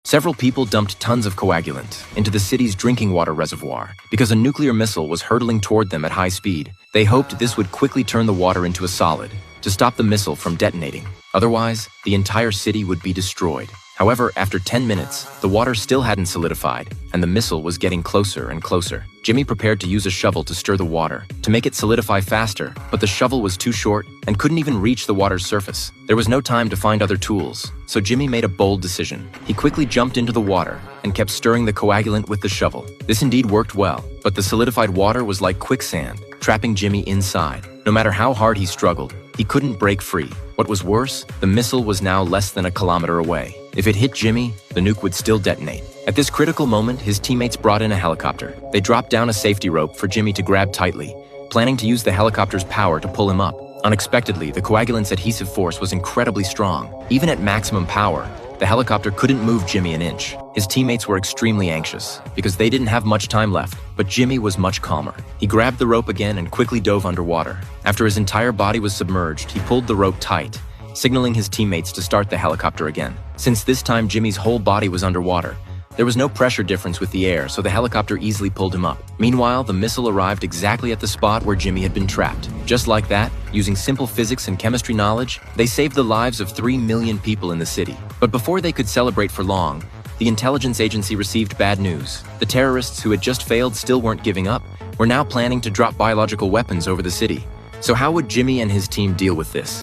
Several people dumped tons of coagulant into the city's drinking water reservoir because a nuclear missile was hurtling toward them at high speed. They hoped this would quickly turn the water into a solid to stop the missile from detonating. Otherwise, the entire city would be destroyed. However, after 10 minutes, the water still hadn't solidified, and the missile was getting closer and closer. Jimmy prepared to use a shovel to stir the water, to make it solidify faster, but the shovel was too short and couldn't even reach the water's surface. There was no time to find other tools, so Jimmy made a bold decision. He quickly jumped into the water and kept stirring the coagulant with the shovel. This indeed worked well, but the solidified water was like quicksand, trapping Jimmy inside. No matter how hard he struggled, he couldn't break free. What was worse, the missile was now less than a kilometer away. If it hit Jimmy, the nuke would still detonate. At this critical moment, his teammates brought in a helicopter. They dropped down a safety rope for Jimmy to grab tightly, planning to use the helicopter's power to pull him up. Unexpectedly, the coagulant's adhesive force was incredibly strong. Even at maximum power, the helicopter couldn't move Jimmy an inch. His teammates were extremely anxious because they didn't have much time left, but Jimmy was much calmer. He grabbed the rope again and quickly dove underwater. After his entire body was submerged, he pulled the rope tight, signaling his teammates to start the helicopter again. Since this time Jimmy's whole body was underwater, there was no pressure difference with the air, so the helicopter easily pulled him up. Meanwhile, the missile arrived exactly at the spot where Jimmy had been trapped. Just like that, using simple physics and chemistry knowledge, they saved the lives of 3 million people in the city. But before they could celebrate for long, the intelligence agency received bad news. The terrorists who had just failed still weren't giving up, were now planning to drop biological weapons over the city. So how would Jimmy and his team deal with this?